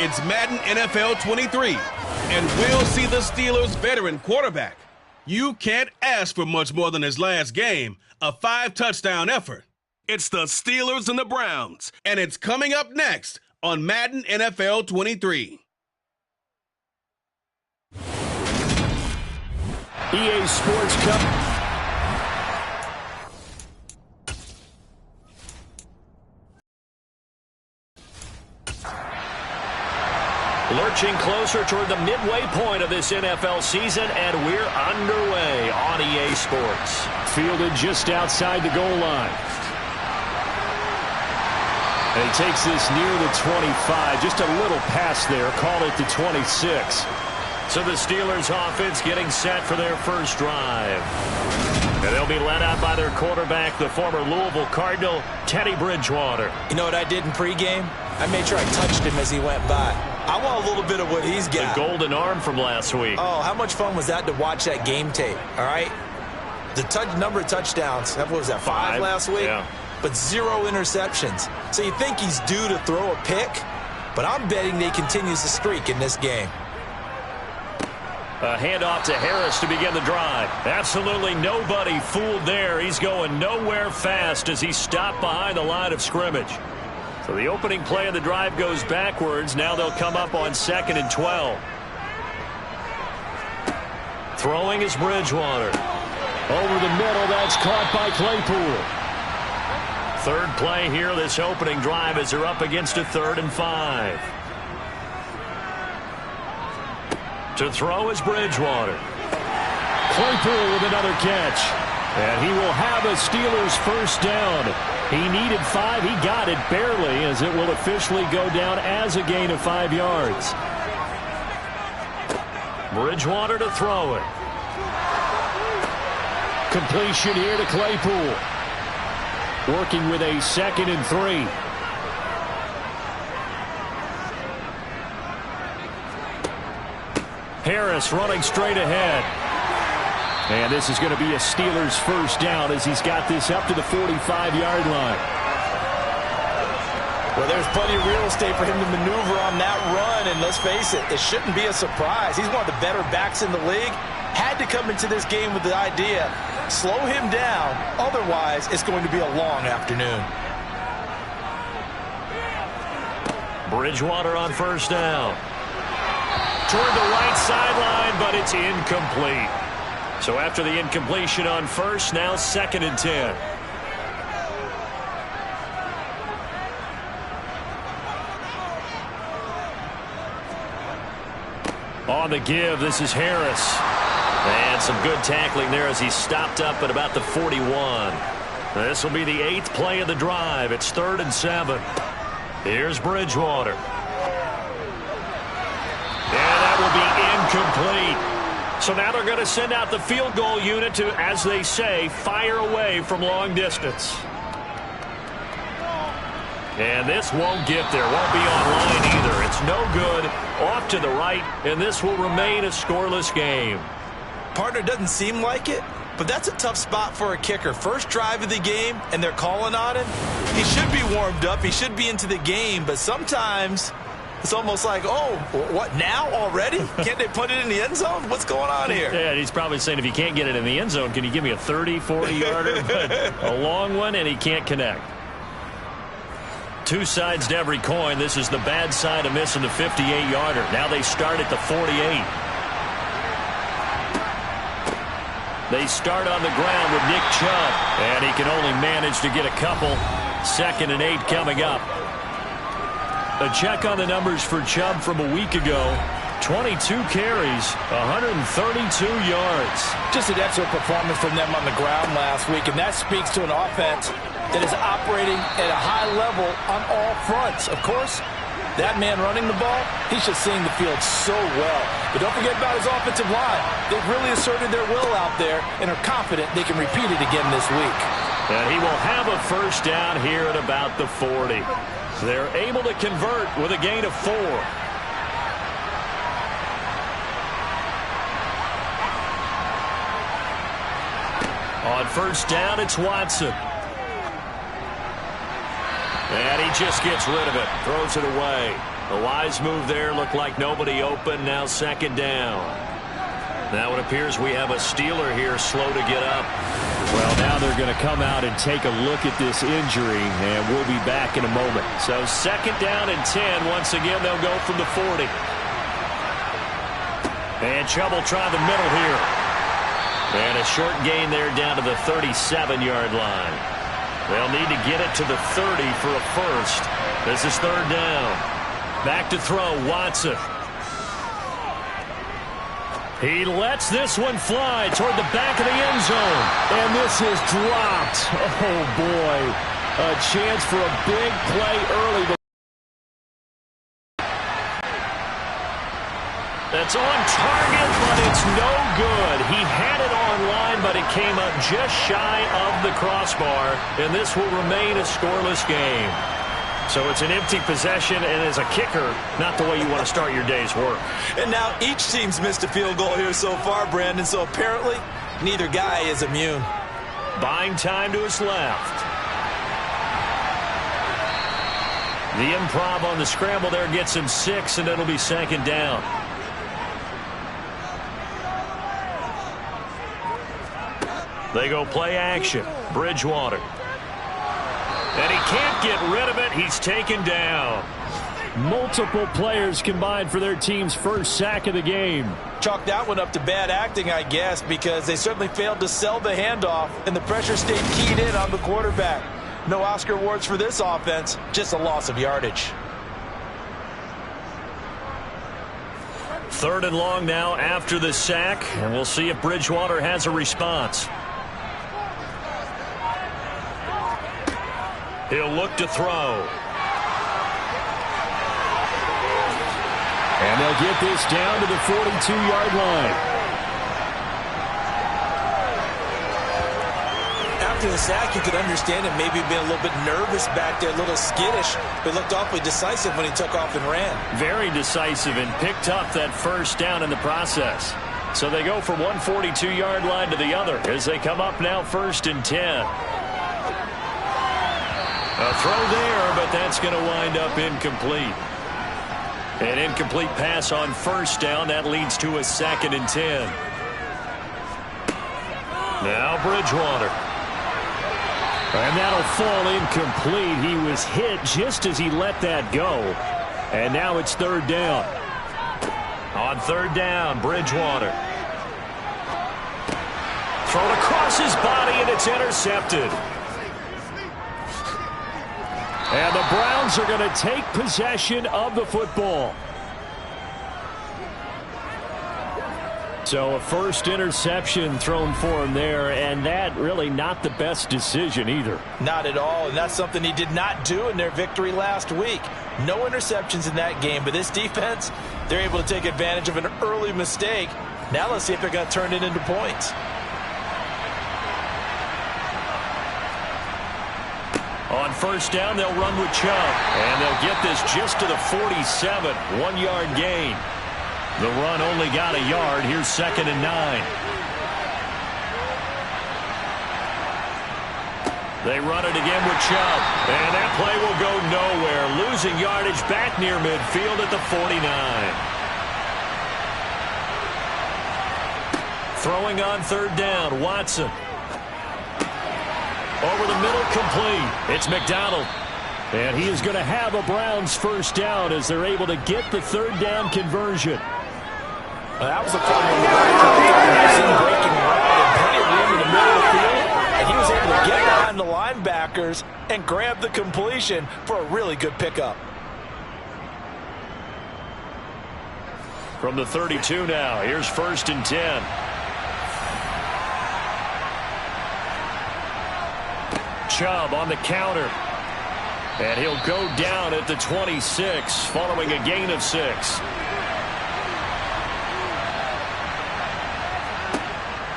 It's Madden NFL 23, and we'll see the Steelers' veteran quarterback. You can't ask for much more than his last game, a 5-touchdown effort. It's the Steelers and the Browns, and it's coming up next on Madden NFL 23. EA Sports Cup. Lurching closer toward the midway point of this NFL season, and we're underway on EA Sports. Fielded just outside the goal line. And he takes this near the 25. Just a little pass there. Call it the 26. So the Steelers offense getting set for their first drive. And they'll be led out by their quarterback, the former Louisville Cardinal, Teddy Bridgewater. You know what I did in pregame? I made sure I touched him as he went by. I want a little bit of what he's got. The golden arm from last week. Oh, how much fun was that to watch that game tape, all right? The number of touchdowns, what was that, 5 last week? Yeah. But 0 interceptions. So you think he's due to throw a pick, but I'm betting that he continues the streak in this game. A handoff to Harris to begin the drive. Absolutely nobody fooled there. He's going nowhere fast as he stopped behind the line of scrimmage. So the opening play of the drive goes backwards. Now they'll come up on 2nd and 12. Throwing is Bridgewater. Over the middle, that's caught by Claypool. Third play here, this opening drive, as they're up against a 3rd and 5. To throw is Bridgewater. Claypool with another catch. And he will have a Steelers first down. He needed 5. He got it barely, as it will officially go down as a gain of 5 yards. Bridgewater to throw it. Completion here to Claypool. Working with a 2nd and 3. Harris running straight ahead. And this is going to be a Steelers first down as he's got this up to the 45-yard line. Well, there's plenty of real estate for him to maneuver on that run, and let's face it, it shouldn't be a surprise. He's one of the better backs in the league. Had to come into this game with the idea, slow him down, otherwise it's going to be a long afternoon. Bridgewater on first down. Toward the right sideline, but it's incomplete. So after the incompletion on first, now 2nd and 10. On the give, this is Harris. And some good tackling there as he stopped up at about the 41. This will be the 8th play of the drive. It's 3rd and 7. Here's Bridgewater. And that will be incomplete. So now they're going to send out the field goal unit to, as they say, fire away from long distance. And this won't get there. Won't be online either. It's no good. Off to the right, and this will remain a scoreless game. Partner, doesn't seem like it, but that's a tough spot for a kicker. First drive of the game, and they're calling on him. He should be warmed up. He should be into the game, but sometimes it's almost like, oh, what, now already? Can't they put it in the end zone? What's going on here? Yeah, he's probably saying, if you can't get it in the end zone, can you give me a 30, 40-yarder? But a long one, and he can't connect. Two sides to every coin. This is the bad side of missing the 58-yarder. Now they start at the 48. They start on the ground with Nick Chubb, and he can only manage to get a couple. 2nd and 8 coming up. A check on the numbers for Chubb from a week ago. 22 carries, 132 yards. Just an excellent performance from them on the ground last week, and that speaks to an offense that is operating at a high level on all fronts. Of course, that man running the ball, he's just seeing the field so well. But don't forget about his offensive line. They've really asserted their will out there and are confident they can repeat it again this week. And he will have a first down here at about the 40. So they're able to convert with a gain of 4. On first down, it's Watson. And he just gets rid of it, throws it away. A wise move there. Looked like nobody open. Now second down. Now it appears we have a Steeler here slow to get up. Well, now they're going to come out and take a look at this injury, and we'll be back in a moment. So second down and 10. Once again, they'll go from the 40. And Chubb will try the middle here. And a short gain there down to the 37-yard line. They'll need to get it to the 30 for a first. This is third down. Back to throw, Watson. He lets this one fly toward the back of the end zone. And this is dropped. Oh, boy. A chance for a big play early. That's on target, but it's no good. He had it online, but it came up just shy of the crossbar, and this will remain a scoreless game. So it's an empty possession, and as a kicker, not the way you want to start your day's work. And now each team's missed a field goal here so far, Brandon, so apparently neither guy is immune. Buying time to his left. The improv on the scramble there gets him 6, and it'll be second down. They go play action. Bridgewater. And he can't get rid of it. He's taken down. Multiple players combined for their team's first sack of the game. Chalk that one up to bad acting, I guess, because they certainly failed to sell the handoff, and the pressure stayed keyed in on the quarterback. No Oscar awards for this offense, just a loss of yardage. Third and long now after the sack, and we'll see if Bridgewater has a response. He'll look to throw. And they'll get this down to the 42-yard line. After the sack, you could understand him maybe being a little bit nervous back there, a little skittish, but looked awfully decisive when he took off and ran. Very decisive and picked up that first down in the process. So they go from one 42-yard line to the other as they come up now first and 10. A throw there, but that's going to wind up incomplete. An incomplete pass on first down. That leads to a second and 10. Now Bridgewater. And that'll fall incomplete. He was hit just as he let that go. And now it's third down. On third down, Bridgewater. Thrown across his body, and it's intercepted. And the Browns are going to take possession of the football. So a first interception thrown for him there, and that really not the best decision either. Not at all, and that's something he did not do in their victory last week. No interceptions in that game, but this defense, they're able to take advantage of an early mistake. Now let's see if they're going to turn it into points. On first down, they'll run with Chubb. And they'll get this just to the 47. 1-yard gain. The run only got a yard. Here's second and 9. They run it again with Chubb. And that play will go nowhere. Losing yardage back near midfield at the 49. Throwing on third down, Watson. Over the middle, complete. It's McDonald. And he is going to have a Browns first down as they're able to get the third down conversion. That was a fun breaking route and plenty of room in the middle of the field. And he was able to get behind the linebackers and grab the completion for a really good pickup. From the 32 now, here's first and 10. Chubb on the counter. And he'll go down at the 26 following a gain of 6.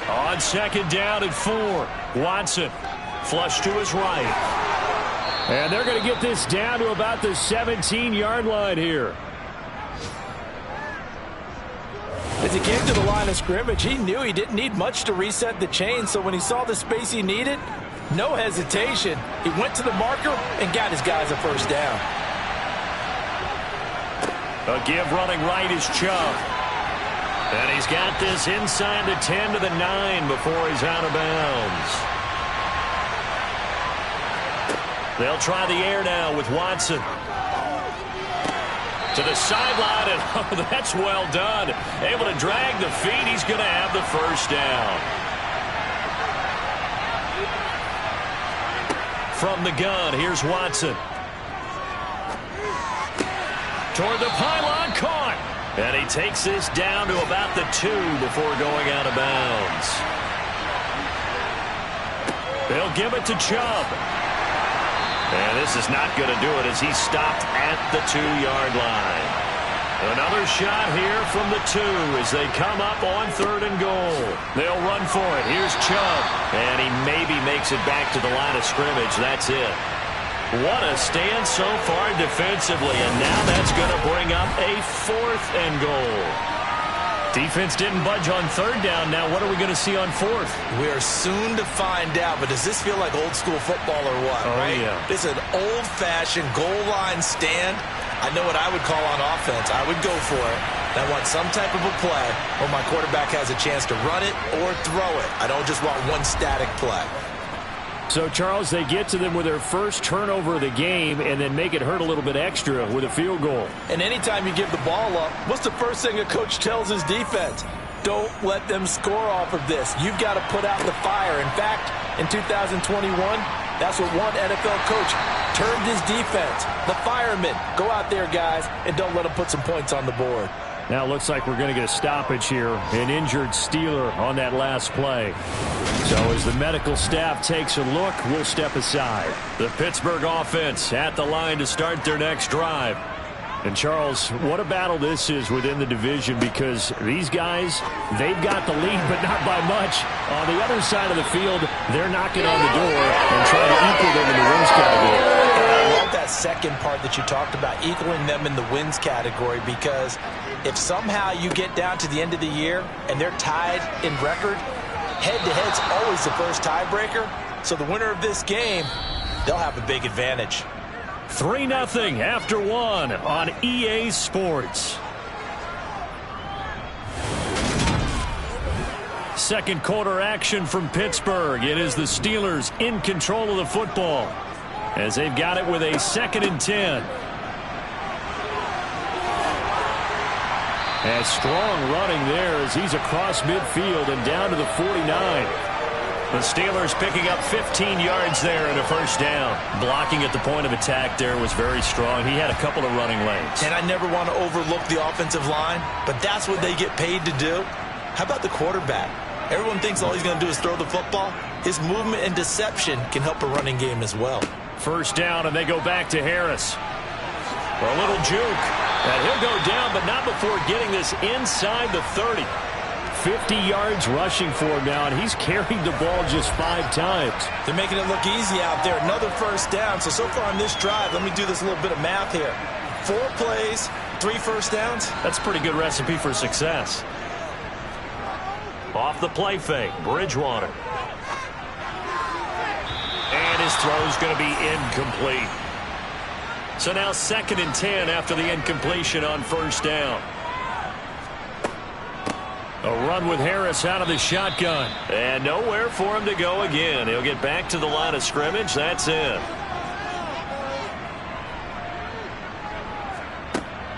On second down and 4. Watson flush to his right. And they're going to get this down to about the 17-yard line here. As he came to the line of scrimmage, he knew he didn't need much to reset the chain. So when he saw the space he needed, no hesitation. He went to the marker and got his guys a first down. A give running right is Chubb. And he's got this inside the 10 to the 9 before he's out of bounds. They'll try the air now with Watson. To the sideline, and oh, that's well done. Able to drag the feet. He's going to have the first down. From the gun, here's Watson. Toward the pylon, caught. And he takes this down to about the 2 before going out of bounds. They'll give it to Chubb. And this is not going to do it as he's stopped at the 2-yard line. Another shot here from the 2 as they come up on 3rd and goal. They'll run for it. Here's Chubb. And he maybe makes it back to the line of scrimmage. That's it. What a stand so far defensively. And now that's going to bring up a 4th and goal. Defense didn't budge on 3rd down. Now what are we going to see on 4th? We're soon to find out, but does this feel like old school football or what, right? Yeah. This is an old-fashioned goal line stand. I know what I would call on offense. I would go for it. I want some type of a play where my quarterback has a chance to run it or throw it. I don't just want one static play. So, Charles, they get to them with their first turnover of the game and then make it hurt a little bit extra with a field goal. And anytime you give the ball up, what's the first thing a coach tells his defense? Don't let them score off of this. You've got to put out the fire. In fact, in 2021, that's what one NFL coach termed his defense. The firemen. Go out there, guys, and don't let them put some points on the board. Now it looks like we're going to get a stoppage here. An injured Steeler on that last play. So as the medical staff takes a look, we'll step aside. The Pittsburgh offense at the line to start their next drive. And, Charles, what a battle this is within the division because these guys, they've got the lead, but not by much. On the other side of the field, they're knocking on the door and trying to equal them in the wins category. I love that second part that you talked about, equaling them in the wins category, because if somehow you get down to the end of the year and they're tied in record, head-to-head's always the first tiebreaker. So the winner of this game, they'll have a big advantage. 3-0 after 1 on EA Sports. Second quarter action from Pittsburgh. It is the Steelers in control of the football as they've got it with a 2nd and 10. And strong running there as he's across midfield and down to the 49. The Steelers picking up 15 yards there and a first down. Blocking at the point of attack there was very strong. He had a couple of running lanes. And I never want to overlook the offensive line, but that's what they get paid to do. How about the quarterback? Everyone thinks all he's going to do is throw the football. His movement and deception can help a running game as well. First down, and they go back to Harris. A little juke. And he'll go down, but not before getting this inside the 30. 50 yards rushing for him now, and he's carried the ball just 5 times. They're making it look easy out there. Another first down. So far on this drive, let me do this little bit of math here. 4 plays, 3 first downs. That's a pretty good recipe for success. Off the play fake, Bridgewater. And his throw's going to be incomplete. So now 2nd and 10 after the incompletion on first down. A run with Harris out of the shotgun. And nowhere for him to go again. He'll get back to the line of scrimmage. That's it.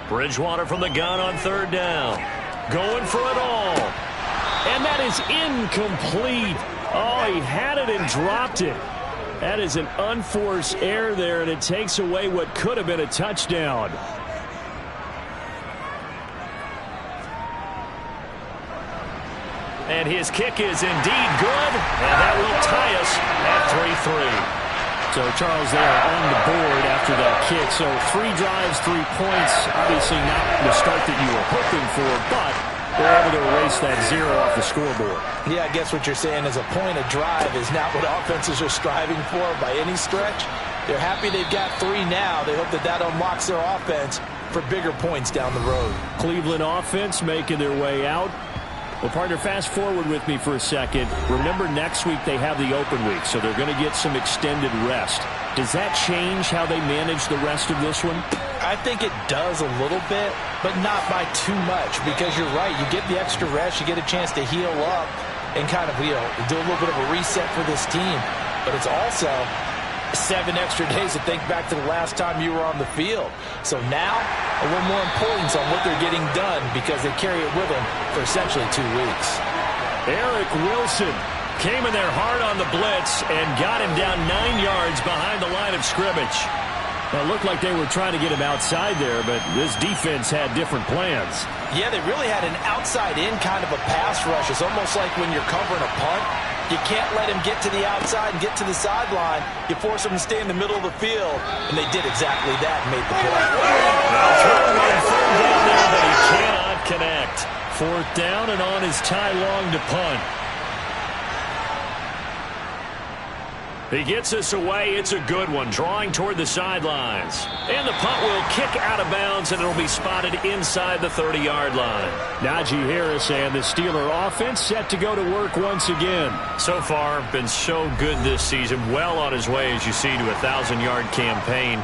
Bridgewater from the gun on 3rd down. Going for it all. And that is incomplete. Oh, he had it and dropped it. That is an unforced error there, and it takes away what could have been a touchdown. And his kick is indeed good, and that will tie us at 3-3. So, Charles, they are on the board after that kick. So 3 drives, 3 points. Obviously not the start that you were hoping for, but they're able to erase that 0 off the scoreboard. Yeah, I guess what you're saying is a point a drive is not what offenses are striving for by any stretch. They're happy they've got 3 now. They hope that that unlocks their offense for bigger points down the road. Cleveland offense making their way out. Well, partner, fast forward with me for a second. Remember, next week they have the open week, so they're going to get some extended rest. Does that change how they manage the rest of this one? I think it does a little bit, but not by too much, because you're right. You get the extra rest, you get a chance to heal up and kind of, do a little bit of a reset for this team. But it's also 7 extra days to think back to the last time you were on the field. So now, a little more importance on what they're getting done, because they carry it with them for essentially 2 weeks. Eric Wilson came in there hard on the blitz and got him down 9 yards behind the line of scrimmage. Well, it looked like they were trying to get him outside there, but this defense had different plans. Yeah, they really had an outside-in kind of a pass rush. It's almost like when you're covering a punt. You can't let him get to the outside and get to the sideline. You force him to stay in the middle of the field, and they did exactly that and made the play. Third down there, but he cannot connect. 4th down and on his tie long to punt. He gets us away. It's a good one, drawing toward the sidelines. And the punt will kick out of bounds, and it'll be spotted inside the 30-yard line. Najee Harris and the Steeler offense set to go to work once again. So far, been so good this season. Well on his way, as you see, to a 1,000-yard campaign.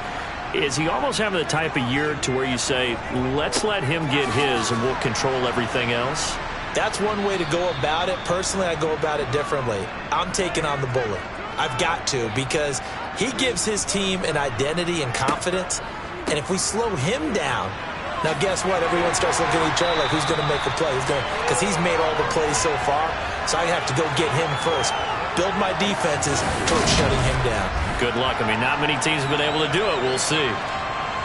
Is he almost having the type of year to where you say, let's let him get his and we'll control everything else? That's one way to go about it. Personally, I go about it differently. I'm taking on the bullet. I've got to, because he gives his team an identity and confidence. And if we slow him down, now guess what? Everyone starts looking at each other like, who's going to make a play? Because he's made all the plays so far. So I have to go get him first. Build my defenses towards shutting him down. Good luck. I mean, not many teams have been able to do it. We'll see.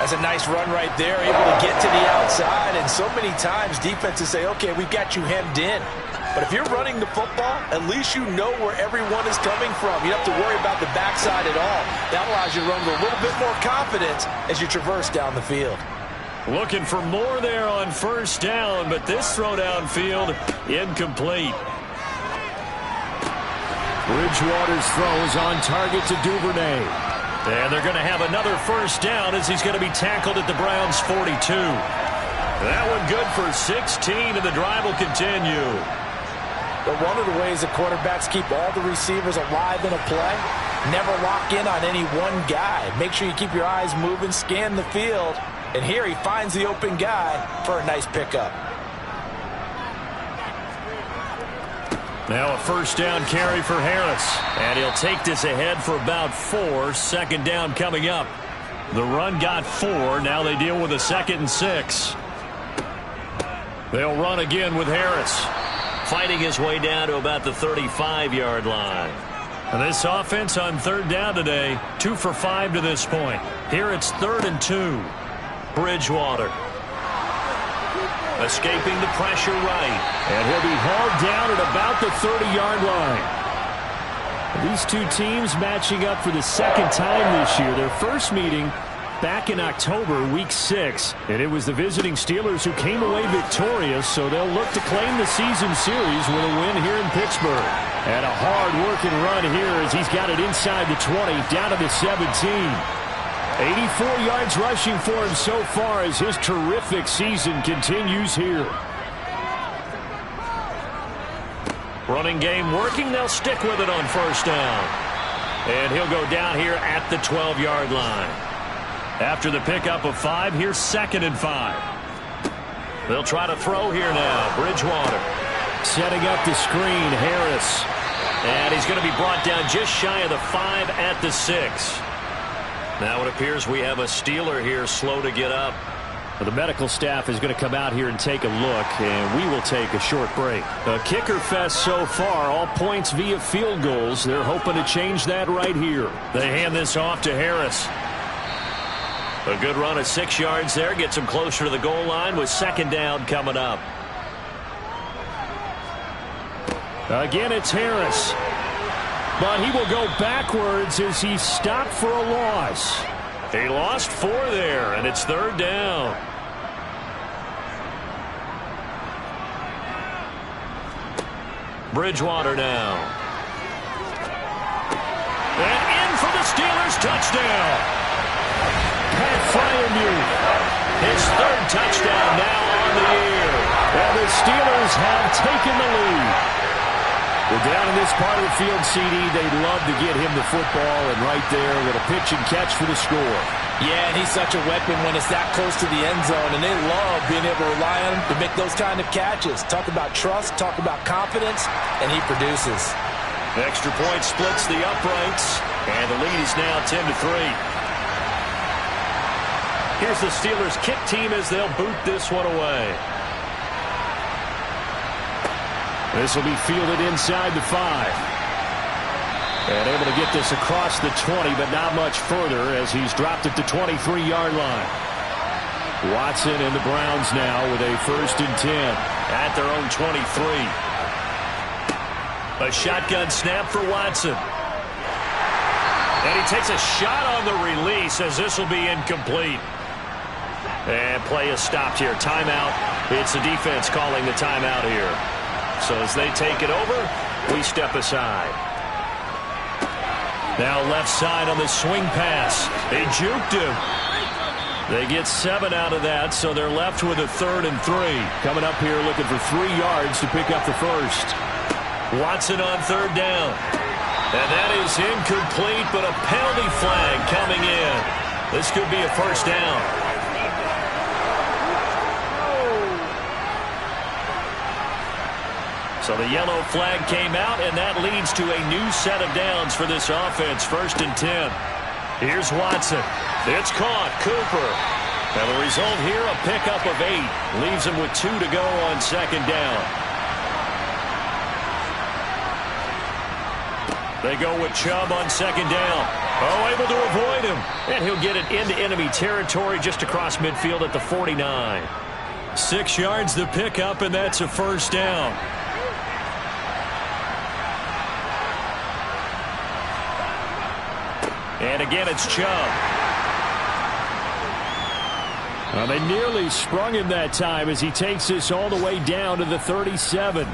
That's a nice run right there, able to get to the outside. And so many times defenses say, okay, we've got you hemmed in. But if you're running the football, at least you know where everyone is coming from. You don't have to worry about the backside at all. That allows you to run with a little bit more confidence as you traverse down the field. Looking for more there on 1st down, but this throw downfield incomplete. Bridgewater's throw is on target to Duvernay. And they're going to have another 1st down as he's going to be tackled at the Browns' 42. That one good for 16, and the drive will continue. But one of the ways that quarterbacks keep all the receivers alive in a play, never lock in on any one guy. Make sure you keep your eyes moving, scan the field. And here he finds the open guy for a nice pickup. Now a 1st down carry for Harris. And he'll take this ahead for about 4. 2nd down coming up. The run got 4. Now they deal with a 2nd and 6. They'll run again with Harris, fighting his way down to about the 35-yard line. And this offense on 3rd down today, 2 for 5 to this point. Here it's 3rd and 2. Bridgewater escaping the pressure right. And he'll be hauled down at about the 30-yard line. These two teams matching up for the 2nd time this year. Their first meeting back in October, week 6. And it was the visiting Steelers who came away victorious, so they'll look to claim the season series with a win here in Pittsburgh. And a hard-working run here as he's got it inside the 20, down to the 17. 84 yards rushing for him so far as his terrific season continues here. Running game working. They'll stick with it on 1st down. And he'll go down here at the 12-yard line. After the pickup of 5, here's 2nd and 5. They'll try to throw here now. Bridgewater setting up the screen. Harris. And he's going to be brought down just shy of the 5 at the 6. Now it appears we have a Steeler here slow to get up. Well, the medical staff is going to come out here and take a look, and we will take a short break. A kicker fest so far, all points via field goals. They're hoping to change that right here. They hand this off to Harris. A good run of 6 yards there, gets him closer to the goal line with 2nd down coming up. Again, it's Harris. But he will go backwards as he's stopped for a loss. He lost 4 there, and it's 3rd down. Bridgewater now. And in for the Steelers touchdown. Pat Fryermuth. His 3rd touchdown now on the year. And the Steelers have taken the lead. Well, down in this part of the field, CD, they'd love to get him the football, and right there, a little pitch and catch for the score. Yeah, and he's such a weapon when it's that close to the end zone, and they love being able to rely on him to make those kind of catches. Talk about trust, talk about confidence, and he produces. The extra point splits the uprights, and the lead is now 10-3. Here's the Steelers kick team as they'll boot this one away. This will be fielded inside the 5. And able to get this across the 20, but not much further as he's dropped it to 23-yard line. Watson and the Browns now with a 1st and 10 at their own 23. A shotgun snap for Watson. And he takes a shot on the release as this will be incomplete. And play is stopped here. Timeout. It's the defense calling the timeout here. So as they take it over, we step aside. Now left side on the swing pass. They juked him. They get 7 out of that, so they're left with a 3rd and 3. Coming up here looking for 3 yards to pick up the first. Watson on 3rd down. And that is incomplete, but a penalty flag coming in. This could be a 1st down. So the yellow flag came out, and that leads to a new set of downs for this offense. 1st and 10. Here's Watson. It's caught. Cooper. And the result here, a pickup of 8. Leaves him with 2 to go on 2nd down. They go with Chubb on 2nd down. Oh, able to avoid him. And he'll get it into enemy territory just across midfield at the 49. 6 yards the pickup, and that's a 1st down. And again, it's Chubb. Well, they nearly sprung him that time as he takes this all the way down to the 37.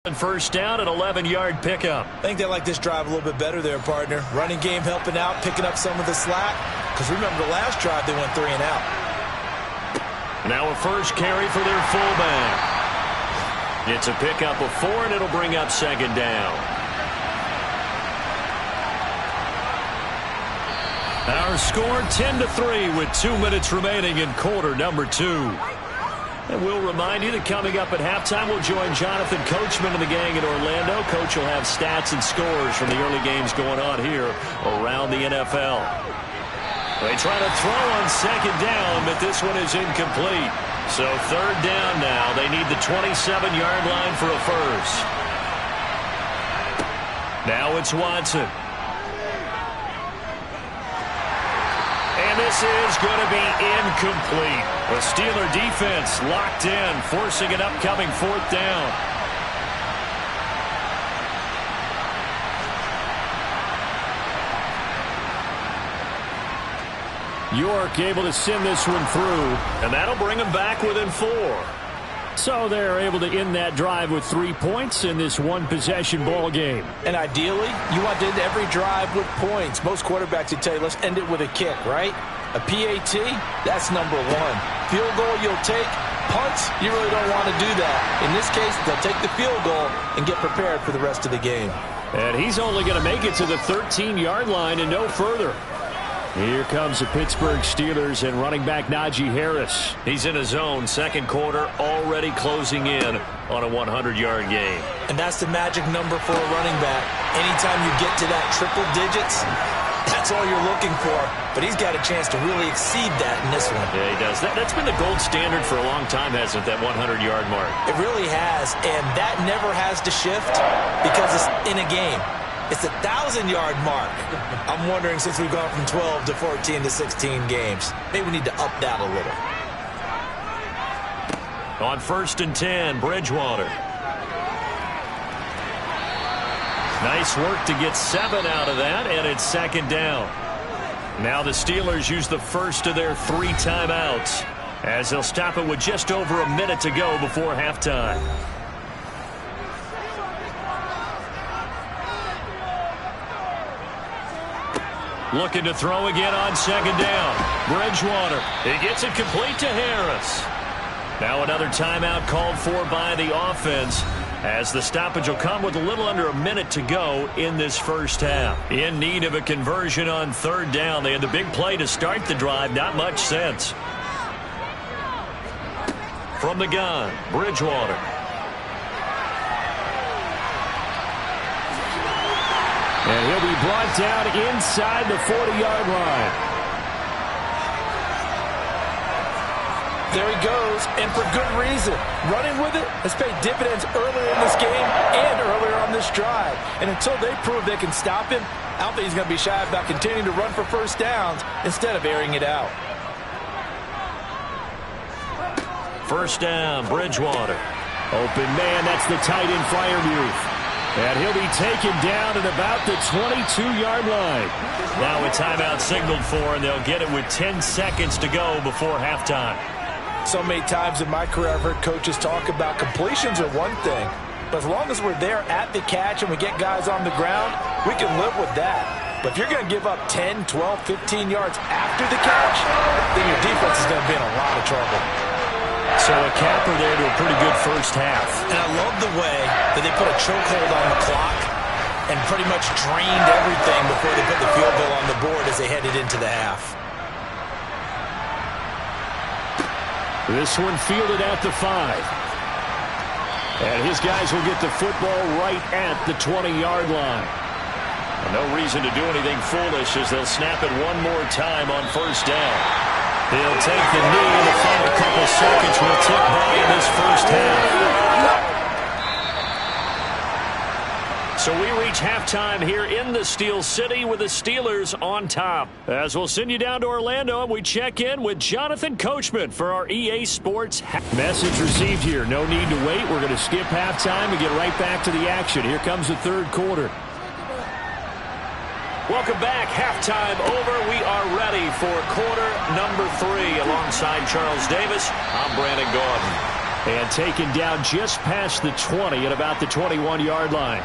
1st down, an 11-yard pickup. I think they like this drive a little bit better there, partner. Running game helping out, picking up some of the slack. Because remember, the last drive, they went 3 and out. Now a first carry for their fullback. It's a pickup of 4, and it'll bring up 2nd down. Our score 10-3 with 2 minutes remaining in quarter number 2. And we'll remind you that coming up at halftime, we'll join Jonathan Coachman and the gang in Orlando. Coach will have stats and scores from the early games going on here around the NFL. They try to throw on 2nd down, but this one is incomplete. So 3rd down now. They need the 27-yard line for a first. Now it's Watson. And this is going to be incomplete. The Steeler defense locked in, forcing an upcoming 4th down. York able to send this one through. And that'll bring them back within 4. So they're able to end that drive with 3 points in this one-possession ball game. And ideally, you want to end every drive with points. Most quarterbacks would tell you, let's end it with a kick, right? A PAT, that's number 1. Field goal you'll take. Punts, you really don't want to do that. In this case, they'll take the field goal and get prepared for the rest of the game. And he's only going to make it to the 13-yard line and no further. Here comes the Pittsburgh Steelers and running back Najee Harris. He's in his zone, 2nd quarter, already closing in on a 100-yard game. And that's the magic number for a running back. Anytime you get to that triple digits, that's all you're looking for. But he's got a chance to really exceed that in this one. Yeah, he does. That's been the gold standard for a long time, hasn't it, that 100-yard mark? It really has, and that never has to shift because it's in a game. It's a 1,000-yard mark. I'm wondering, since we've gone from 12 to 14 to 16 games, maybe we need to up that a little. On 1st and 10, Bridgewater. Nice work to get 7 out of that, and it's 2nd down. Now the Steelers use the first of their 3 timeouts as they'll stop it with just over a minute to go before halftime. Looking to throw again on 2nd down. Bridgewater. He gets it complete to Harris. Now another timeout called for by the offense as the stoppage will come with a little under a minute to go in this first half. In need of a conversion on third down. They had the big play to start the drive. Not much sense. From the gun, Bridgewater. And he'll be brought down inside the 40-yard line. There he goes, and for good reason. Running with it has paid dividends earlier in this game and earlier on this drive. And until they prove they can stop him, I don't think he's going to be shy about continuing to run for first downs instead of airing it out. First down, Bridgewater. Open man, that's the tight end Freiermuth. And he'll be taken down at about the 22-yard line. Now a timeout signaled for, and they'll get it with 10 seconds to go before halftime. So many times in my career I've heard coaches talk about completions are one thing, but as long as we're there at the catch and we get guys on the ground, we can live with that. But if you're going to give up 10, 12, 15 yards after the catch, then your defense is going to be in a lot of trouble. So a capper there to a pretty good first half. And I love the way that they put a chokehold on the clock and pretty much drained everything before they put the field goal on the board as they headed into the half. This one fielded at the 5. And his guys will get the football right at the 20-yard line. No reason to do anything foolish as they'll snap it one more time on first down. He'll take the knee, and the final couple seconds will tick by in this first half. So we reach halftime here in the Steel City with the Steelers on top. As we'll send you down to Orlando, and we check in with Jonathan Coachman for our EA Sports. Message received here. No need to wait. We're going to skip halftime and get right back to the action. Here comes the third quarter. Welcome back. Halftime over. We are ready for quarter number 3. Alongside Charles Davis, I'm Brandon Gordon. And taken down just past the 20 at about the 21-yard line.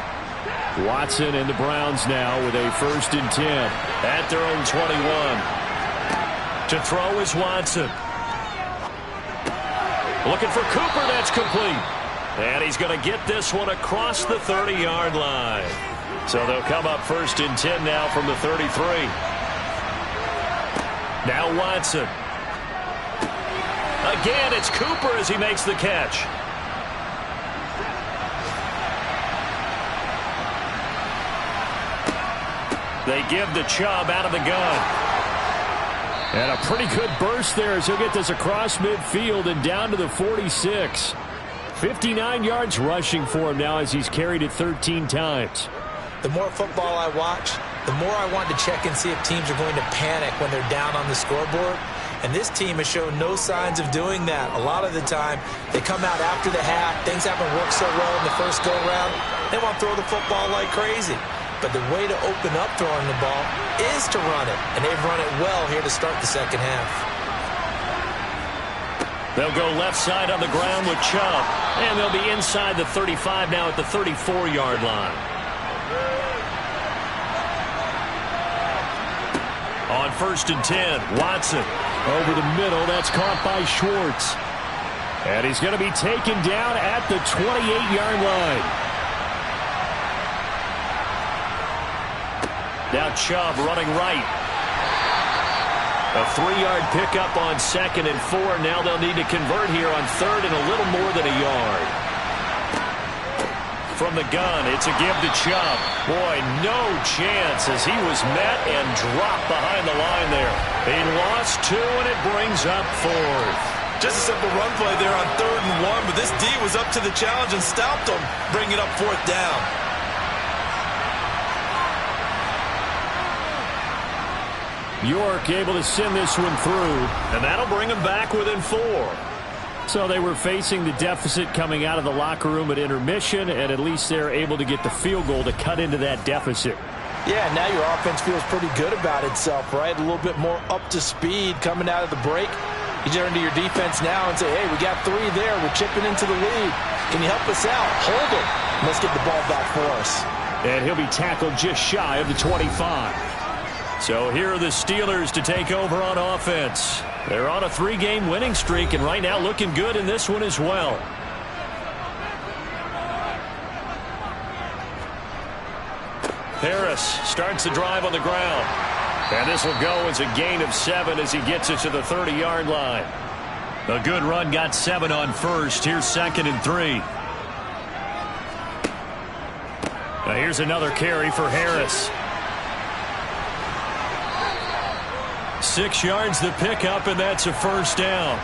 Watson and the Browns now with a 1st and 10. At their own 21. To throw is Watson. Looking for Cooper. That's complete. And he's going to get this one across the 30-yard line. So they'll come up 1st and 10 now from the 33. Now Watson. Again, it's Cooper as he makes the catch. They give the Chubb out of the gun. And a pretty good burst there as he'll get this across midfield and down to the 46. 59 yards rushing for him now as he's carried it 13 times. The more football I watch, the more I want to check and see if teams are going to panic when they're down on the scoreboard. And this team has shown no signs of doing that. A lot of the time, they come out after the half. Things haven't worked so well in the first go-round. They want to throw the football like crazy. But the way to open up throwing the ball is to run it. And they've run it well here to start the second half. They'll go left side on the ground with Chubb. And they'll be inside the 35 now at the 34-yard line. On 1st and 10, Watson. Over the middle, that's caught by Schwartz. And he's going to be taken down at the 28-yard line. Now Chubb running right. A 3-yard pickup on 2nd and 4. Now they'll need to convert here on 3rd and a little more than a yard. From the gun, it's a give to Chubb. Boy, no chance as he was met and dropped behind the line there. He lost 2, and it brings up 4th. Just a simple run play there on 3rd and 1, but this D was up to the challenge and stopped him, bringing up 4th down. York able to send this one through. And that'll bring him back within 4. So they were facing the deficit coming out of the locker room at intermission, and at least they're able to get the field goal to cut into that deficit. Yeah, now your offense feels pretty good about itself, right? A little bit more up to speed coming out of the break. You turn to your defense now and say, hey, we got 3 there. We're chipping into the lead. Can you help us out? Hold it. Let's get the ball back for us. And he'll be tackled just shy of the 25. So here are the Steelers to take over on offense. They're on a 3-game winning streak, and right now looking good in this one as well. Harris starts the drive on the ground. And this will go as a gain of 7 as he gets it to the 30-yard line. A good run got 7 on first. Here's 2nd and 3. Now here's another carry for Harris. 6 yards the pickup, and that's a first down.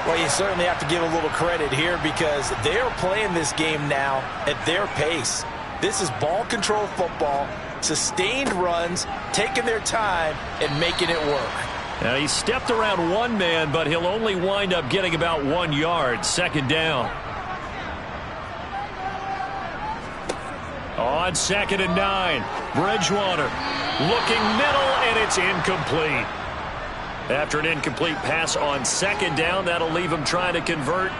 Well, you certainly have to give a little credit here because they're playing this game now at their pace. This is ball control football, sustained runs, taking their time, and making it work. Now he stepped around one man, but he'll only wind up getting about 1 yard. 2nd down. On 2nd and 9, Bridgewater looking middle, and it's incomplete. After an incomplete pass on 2nd down, that'll leave him trying to convert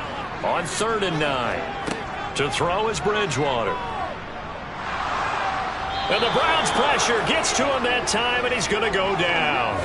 on 3rd and 9. To throw is Bridgewater. And the Browns' pressure gets to him that time, and he's going to go down.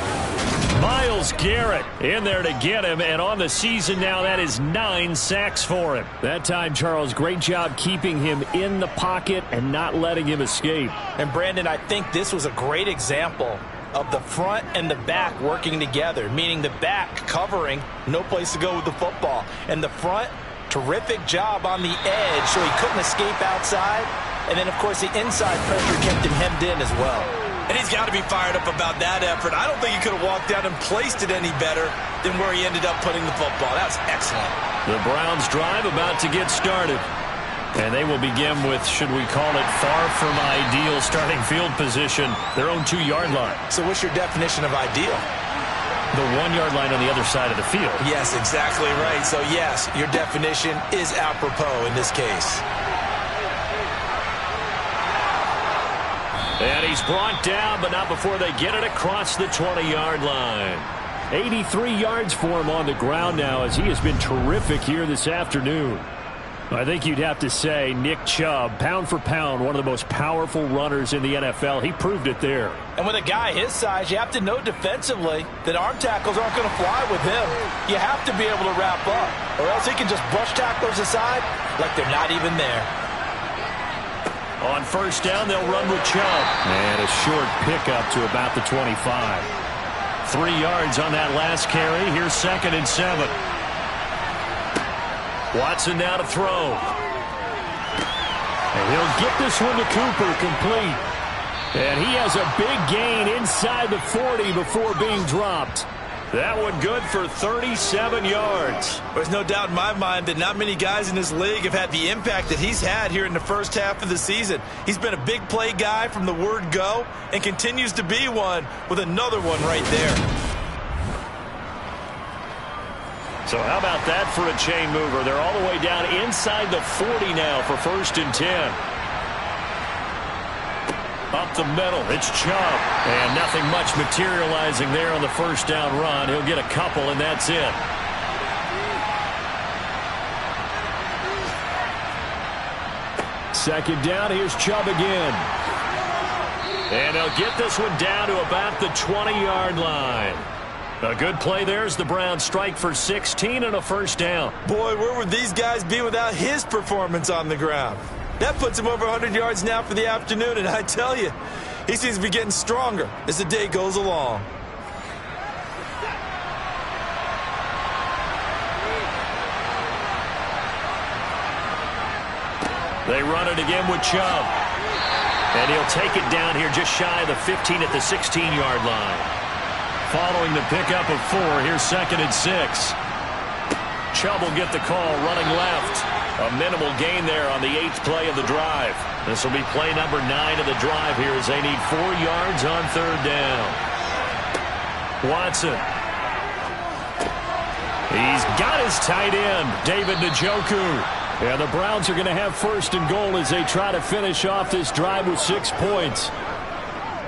Myles Garrett in there to get him, and on the season now, that is 9 sacks for him. That time, Charles, great job keeping him in the pocket and not letting him escape. And, Brandon, I think this was a great example of the front and the back working together, meaning the back covering, no place to go with the football. And the front, terrific job on the edge so he couldn't escape outside. And then, of course, the inside pressure kept him hemmed in as well. And he's got to be fired up about that effort. I don't think he could have walked out and placed it any better than where he ended up putting the football. That was excellent. The Browns drive about to get started. And they will begin with, should we call it, far from ideal starting field position, their own 2-yard line. So what's your definition of ideal? The 1-yard line on the other side of the field. Yes, exactly right. So, yes, your definition is apropos in this case. And he's brought down, but not before they get it across the 20-yard line. 83 yards for him on the ground now as he has been terrific here this afternoon. I think you'd have to say Nick Chubb, pound for pound, one of the most powerful runners in the NFL. He proved it there. And with a guy his size, you have to know defensively that arm tackles aren't going to fly with him. You have to be able to wrap up, or else he can just brush tacklers aside like they're not even there. On 1st down, they'll run with Chubb. And a short pickup to about the 25. 3 yards on that last carry. Here's 2nd and 7. Watson now to throw. And he'll get this one to Cooper, complete. And he has a big gain inside the 40 before being dropped. That one good for 37 yards. There's no doubt in my mind that not many guys in this league have had the impact that he's had here in the first half of the season. He's been a big play guy from the word go and continues to be one with another one right there. So how about that for a chain mover? They're all the way down inside the 40 now for 1st and 10. Up the middle, it's Chubb. And nothing much materializing there on the 1st down run. He'll get a couple, and that's it. Second down, here's Chubb again. And they'll get this one down to about the 20-yard line. A good play there as the Browns strike for 16 and a 1st down. Boy, where would these guys be without his performance on the ground? That puts him over 100 yards now for the afternoon, and I tell you, he seems to be getting stronger as the day goes along. They run it again with Chubb. And he'll take it down here just shy of the 15 at the 16-yard line. Following the pickup of 4, here's 2nd and 6. Chubb will get the call running left. A minimal gain there on the 8th play of the drive. This will be play number 9 of the drive here as they need 4 yards on 3rd down. Watson. He's got his tight end, David Njoku. And the Browns are going to have 1st and goal as they try to finish off this drive with 6 points.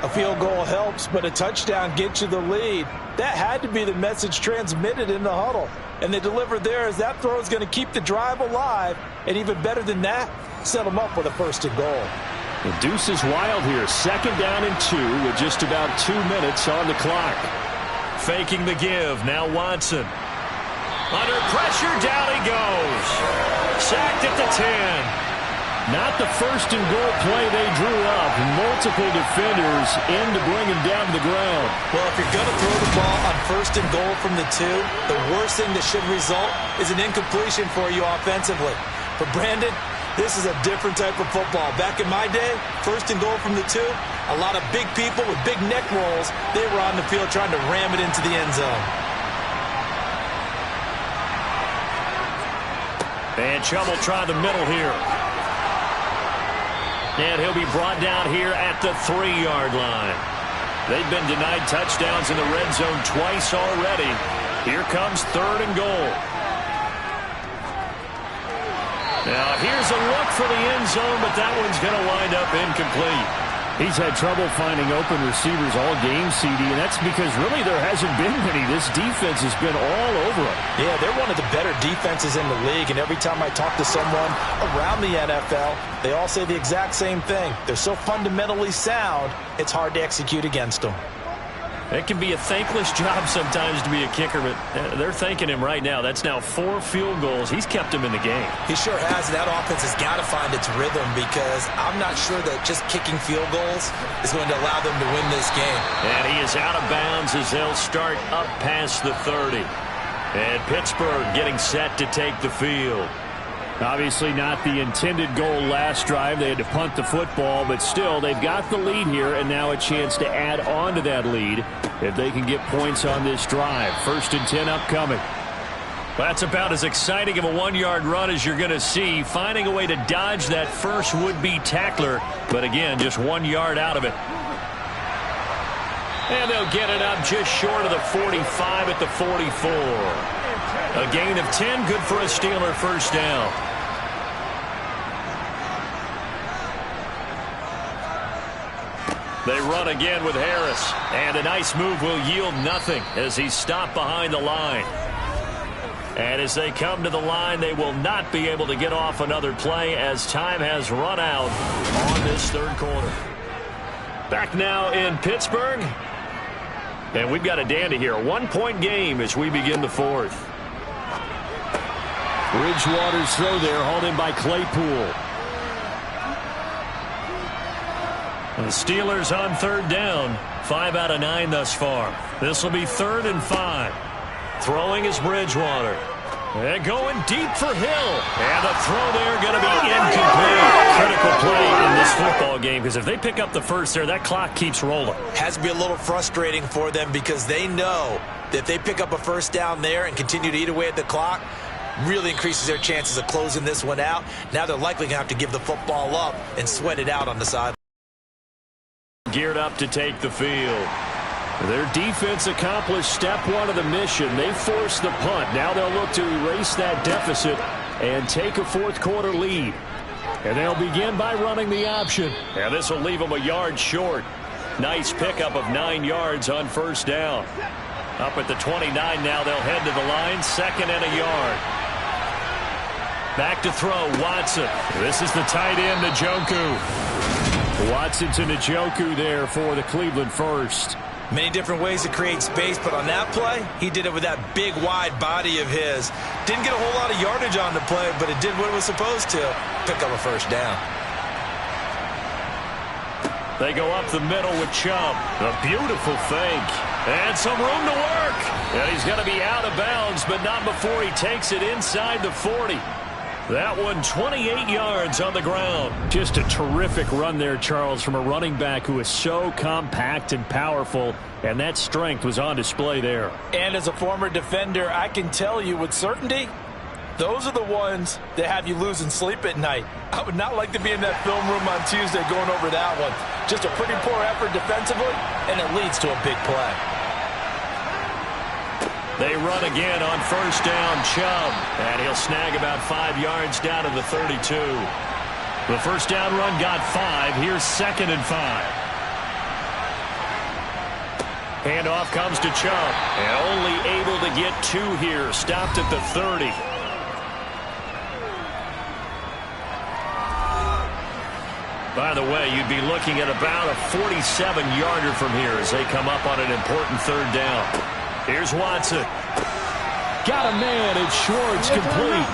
A field goal helps, but a touchdown gets you the lead. That had to be the message transmitted in the huddle. And they delivered there as that throw is going to keep the drive alive. And even better than that, set them up with a 1st and goal. The deuce is wild here. 2nd down and 2 with just about 2 minutes on the clock. Faking the give. Now Watson. Under pressure, down he goes. Sacked at the 10. Not the first and goal play they drew up. Multiple defenders in to bring him down to the ground. Well, if you're going to throw the ball on first and goal from the 2, the worst thing that should result is an incompletion for you offensively. For Brandon, this is a different type of football. Back in my day, first and goal from the 2, a lot of big people with big neck rolls, they were on the field trying to ram it into the end zone. And Chubb will try the middle here. And he'll be brought down here at the 3-yard line. They've been denied touchdowns in the red zone twice already. Here comes 3rd and goal. Now here's a look for the end zone, but that one's going to wind up incomplete. He's had trouble finding open receivers all game, CD, and that's because really there hasn't been many. This defense has been all over him. Yeah, they're one of the better defenses in the league, and every time I talk to someone around the NFL, they all say the exact same thing. They're so fundamentally sound, it's hard to execute against them. It can be a thankless job sometimes to be a kicker, but they're thanking him right now. That's now 4 field goals. He's kept him in the game. He sure has. That offense has got to find its rhythm because I'm not sure that just kicking field goals is going to allow them to win this game. And he is out of bounds as they'll start up past the 30. And Pittsburgh getting set to take the field. Obviously not the intended goal last drive. They had to punt the football, but still they've got the lead here and now a chance to add on to that lead if they can get points on this drive. 1st and 10 upcoming. That's about as exciting of a 1-yard run as you're going to see. Finding a way to dodge that first would-be tackler, but again, just 1 yard out of it. And they'll get it up just short of the 45 at the 44. A gain of 10, good for a Steeler first down. They run again with Harris, and a nice move will yield nothing as he's stopped behind the line. And as they come to the line, they will not be able to get off another play as time has run out on this 3rd quarter. Back now in Pittsburgh, and we've got a dandy here. 1-point game as we begin the 4th. Bridgewater's throw there, hauled in by Claypool. The Steelers on 3rd down. 5 out of 9 thus far. This will be 3rd and 5. Throwing is Bridgewater. And going deep for Hill. And the throw there going to be incomplete. Critical play in this football game because if they pick up the first there, that clock keeps rolling. Has to be a little frustrating for them because they know that if they pick up a first down there and continue to eat away at the clock, really increases their chances of closing this one out. Now they're likely going to have to give the football up and sweat it out on the side. Geared up to take the field. Their defense accomplished step 1 of the mission. They forced the punt. Now they'll look to erase that deficit and take a 4th quarter lead. And they'll begin by running the option. And this will leave them a yard short. Nice pickup of 9 yards on first down. Up at the 29 now, they'll head to the line. 2nd and a yard. Back to throw, Watson. This is the tight end, Njoku. Watson to Njoku there for the Cleveland first. Many different ways to create space, but on that play, he did it with that big, wide body of his. Didn't get a whole lot of yardage on the play, but it did what it was supposed to. Pick up a first down. They go up the middle with Chubb. A beautiful fake. And some room to work. And he's going to be out of bounds, but not before he takes it inside the 40. That one 28 yards on the ground. Just a terrific run there, Charles, from a running back who is so compact and powerful, and that strength was on display there. And as a former defender, I can tell you with certainty, those are the ones that have you losing sleep at night. I would not like to be in that film room on Tuesday going over that one. Just a pretty poor effort defensively, and it leads to a big play. They run again on first down, Chubb. And he'll snag about 5 yards down to the 32. The first down run got 5. Here's 2nd and 5. Handoff comes to Chubb. And only able to get 2 here. Stopped at the 30. By the way, you'd be looking at about a 47-yarder from here as they come up on an important 3rd down. Here's Watson. Got a man. It's Schwartz complete.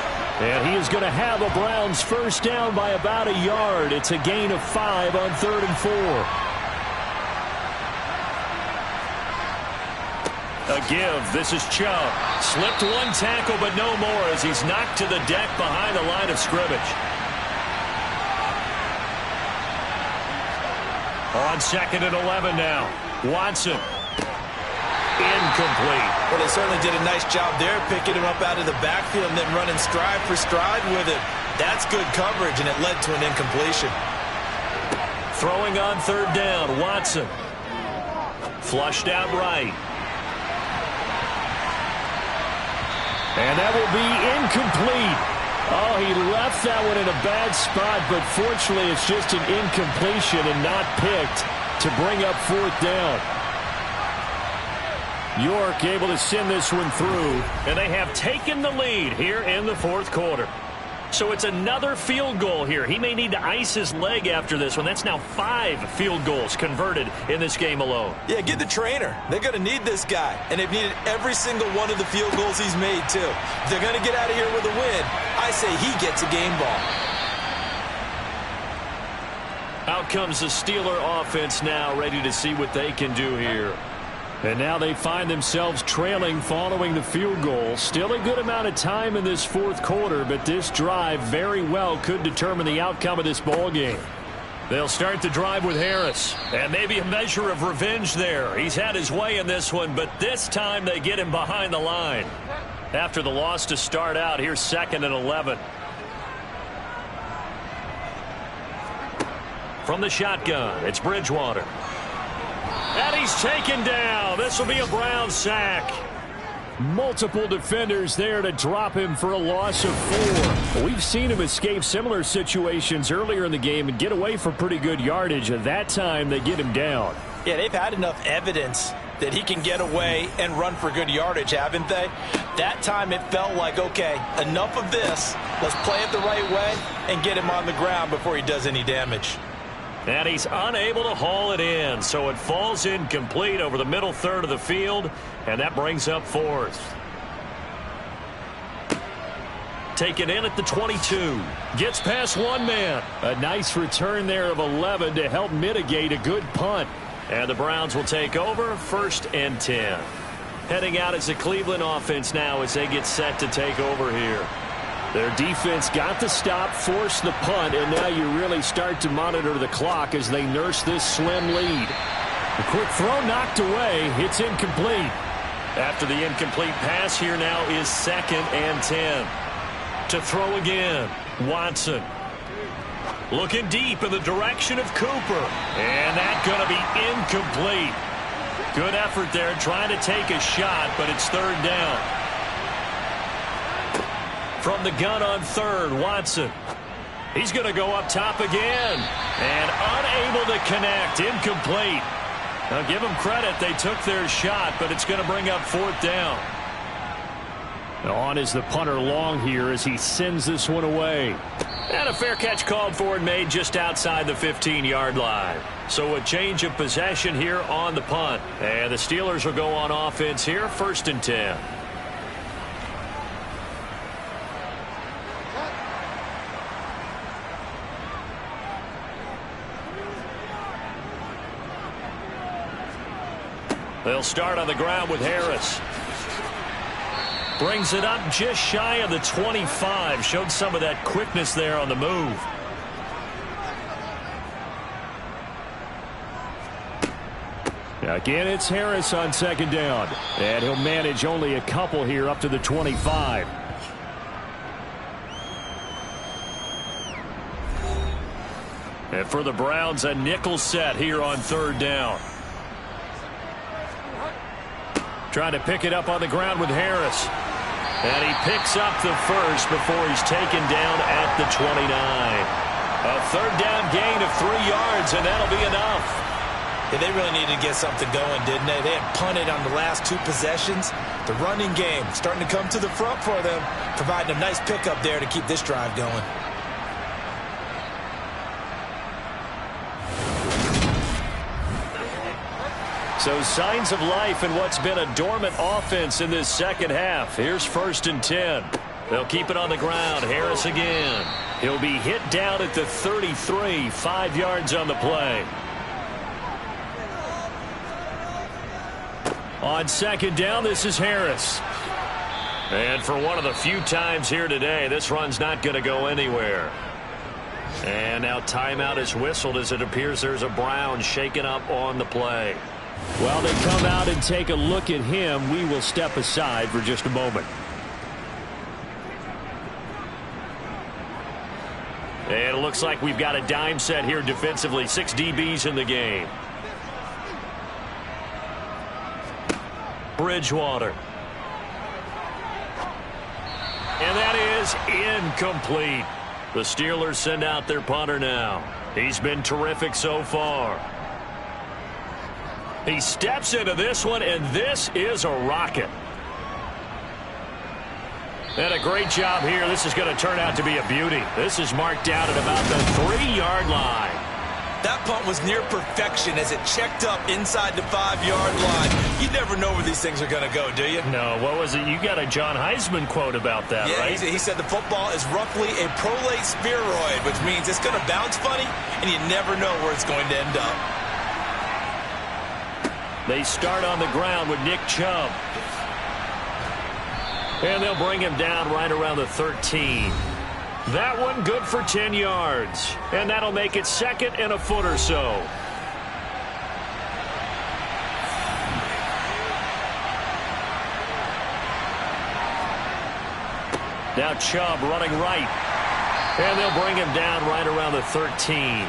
And he is going to have a Browns first down by about a yard. It's a gain of 5 on 3rd and 4. A give. This is Chubb. Slipped one tackle, but no more as he's knocked to the deck behind the line of scrimmage. On 2nd and 11 now. Watson. Incomplete. Well, they certainly did a nice job there, picking him up out of the backfield and then running stride for stride with him. That's good coverage, and it led to an incompletion. Throwing on 3rd down, Watson. Flushed out right. And that will be incomplete. Oh, he left that one in a bad spot, but fortunately it's just an incompletion and not picked to bring up 4th down. York able to send this one through, and they have taken the lead here in the 4th quarter. So it's another field goal here. He may need to ice his leg after this one. That's now 5 field goals converted in this game alone. Yeah, get the trainer. They're going to need this guy, and they've needed every single one of the field goals he's made, too. If they're going to get out of here with a win, I say he gets a game ball. Out comes the Steeler offense now, ready to see what they can do here. And now they find themselves trailing following the field goal. Still a good amount of time in this 4th quarter, but this drive very well could determine the outcome of this ball game. They'll start the drive with Harris. And maybe a measure of revenge there. He's had his way in this one, but this time they get him behind the line. After the loss to start out, here's 2nd and 11. From the shotgun, it's Bridgewater. And he's taken down. This will be a Brown sack. Multiple defenders there to drop him for a loss of 4. We've seen him escape similar situations earlier in the game and get away for pretty good yardage. At that time, they get him down. Yeah, they've had enough evidence that he can get away and run for good yardage, haven't they? That time it felt like, okay, enough of this. Let's play it the right way and get him on the ground before he does any damage. And he's unable to haul it in, so it falls incomplete over the middle 3rd of the field, and that brings up 4th. Taken in at the 22. Gets past one man. A nice return there of 11 to help mitigate a good punt. And the Browns will take over 1st and 10. Heading out as the Cleveland offense now as they get set to take over here. Their defense got the stop, forced the punt, and now you really start to monitor the clock as they nurse this slim lead. A quick throw knocked away. It's incomplete. After the incomplete pass, here now is 2nd and 10. To throw again, Watson. Looking deep in the direction of Cooper. And that's going to be incomplete. Good effort there trying to take a shot, but it's 3rd down. From the gun on 3rd, Watson. He's going to go up top again. And unable to connect. Incomplete. Now give them credit. They took their shot, but it's going to bring up 4th down. On is the punter Long here as he sends this one away. And a fair catch called for and made just outside the 15-yard line. So a change of possession here on the punt. And the Steelers will go on offense here, 1st and 10. They'll start on the ground with Harris. Brings it up just shy of the 25. Showed some of that quickness there on the move. Again, it's Harris on 2nd down. And he'll manage only a couple here up to the 25. And for the Browns, a nickel set here on 3rd down. Trying to pick it up on the ground with Harris. And he picks up the first before he's taken down at the 29. A 3rd down gain of 3 yards, and that'll be enough. Yeah, they really needed to get something going, didn't they? They had punted on the last 2 possessions. The running game starting to come to the front for them, providing a nice pickup there to keep this drive going. So signs of life in what's been a dormant offense in this 2nd half. Here's 1st and 10. They'll keep it on the ground. Harris again. He'll be hit down at the 33, 5 yards on the play. On second down, this is Harris. And for one of the few times here today, this run's not going to go anywhere. And now timeout is whistled as it appears there's a Brown shaken up on the play. While they come out and take a look at him, we will step aside for just a moment. And it looks like we've got a dime set here defensively. 6 DBs in the game. Bridgewater. And that is incomplete. The Steelers send out their punter now. He's been terrific so far. He steps into this one, and this is a rocket. And a great job here. This is going to turn out to be a beauty. This is marked down at about the 3-yard line. That punt was near perfection as it checked up inside the 5-yard line. You never know where these things are going to go, do you? No, what was it? You got a John Heisman quote about that, yeah, right? He said the football is roughly a prolate spheroid, which means it's going to bounce funny, and you never know where it's going to end up. They start on the ground with Nick Chubb. And they'll bring him down right around the 13. That one good for 10 yards. And that'll make it second and a foot or so. Now Chubb running right. And they'll bring him down right around the 13.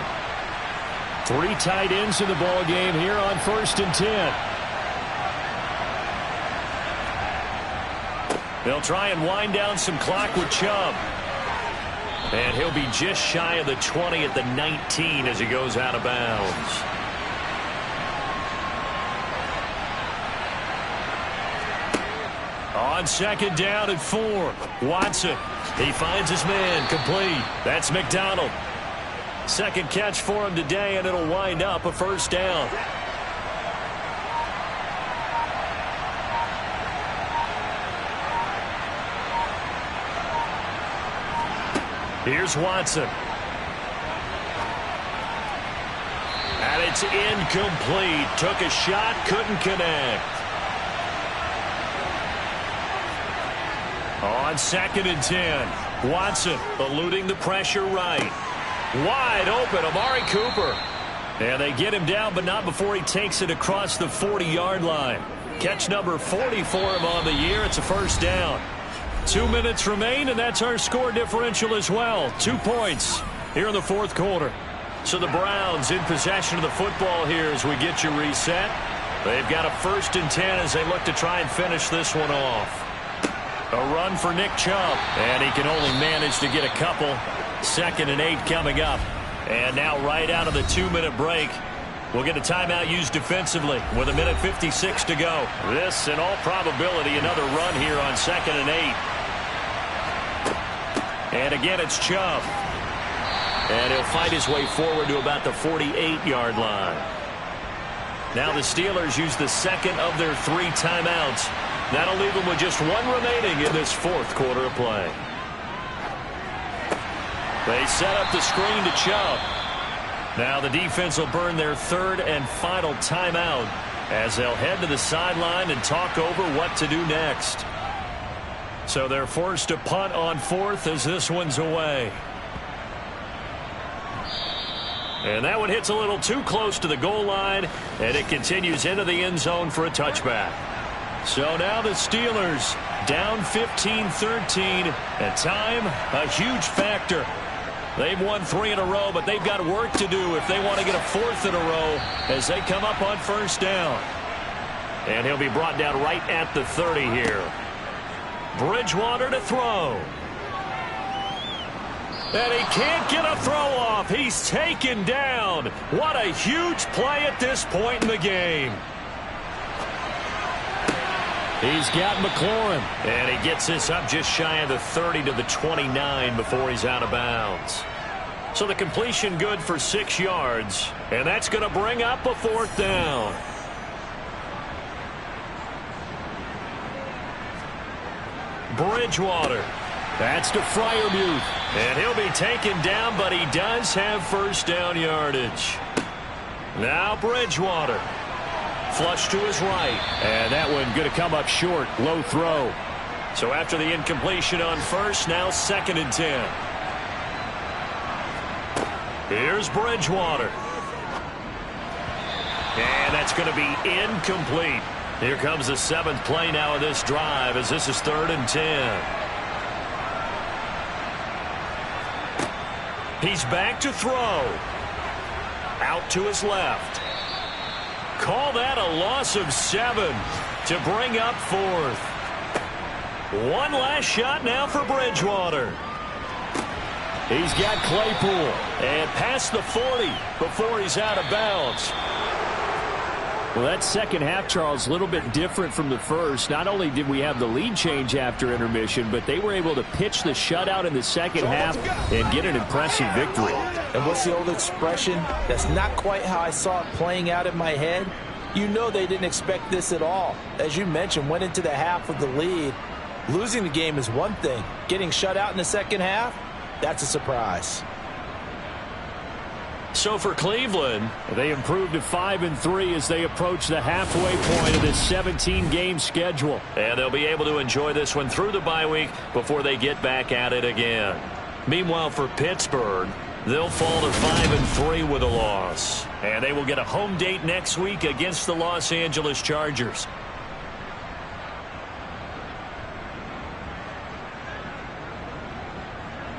3 tight ends in the ball game here on 1st and 10. They'll try and wind down some clock with Chubb. And he'll be just shy of the 20 at the 19 as he goes out of bounds. On second down at 4. Watson. He finds his man. Complete. That's McDonald. Second catch for him today, and it'll wind up a first down. Here's Watson. And it's incomplete. Took a shot, couldn't connect. On second and 10. Watson eluding the pressure right. Wide open, Amari Cooper. And they get him down, but not before he takes it across the 40-yard line. Catch number 40 for him on the year. It's a first down. 2 minutes remain, and that's our score differential as well. 2 points here in the fourth quarter. So the Browns in possession of the football here as we get you reset. They've got a 1st and 10 as they look to try and finish this one off. A run for Nick Chubb, and he can only manage to get a couple. 2nd and 8 coming up. And now right out of the 2-minute break, we'll get a timeout used defensively with 1:56 to go. This, in all probability, another run here on 2nd and 8. And again, it's Chubb. And he'll fight his way forward to about the 48-yard line. Now the Steelers use the second of their 3 timeouts. That'll leave them with just 1 remaining in this fourth quarter of play. They set up the screen to Chubb. Now the defense will burn their 3rd and final timeout as they'll head to the sideline and talk over what to do next. So they're forced to punt on 4th as this one's away. And that one hits a little too close to the goal line, and it continues into the end zone for a touchback. So now the Steelers down 15-13, and time a huge factor. They've won 3 in a row, but they've got work to do if they want to get a 4th in a row as they come up on first down. And he'll be brought down right at the 30 here. Bridgewater to throw. And he can't get a throw off. He's taken down. What a huge play at this point in the game. He's got McLaurin. And he gets this up just shy of the 30 to the 29 before he's out of bounds. So the completion good for 6 yards. And that's going to bring up a 4th down. Bridgewater. That's to Freiermuth. And he'll be taken down, but he does have first down yardage. Now Bridgewater. Flush to his right. And that one going to come up short. Low throw. So after the incompletion on first, now 2nd and 10. Here's Bridgewater. And that's going to be incomplete. Here comes the 7th play now of this drive as this is 3rd and 10. He's back to throw. Out to his left. Call that a loss of 7 to bring up 4th. One last shot now for Bridgewater. He's got Claypool. And past the 40 before he's out of bounds. Well, that second half, Charles, a little bit different from the first. Not only did we have the lead change after intermission, but they were able to pitch the shutout in the second half and get an impressive victory. And what's the old expression? That's not quite how I saw it playing out in my head. You know they didn't expect this at all. As you mentioned, went into the half with the lead. Losing the game is one thing. Getting shut out in the second half, that's a surprise. So for Cleveland, they improved to 5-3 as they approach the halfway point of this 17-game schedule. And they'll be able to enjoy this one through the bye week before they get back at it again. Meanwhile, for Pittsburgh, they'll fall to 5-3 with a loss. And they will get a home date next week against the Los Angeles Chargers.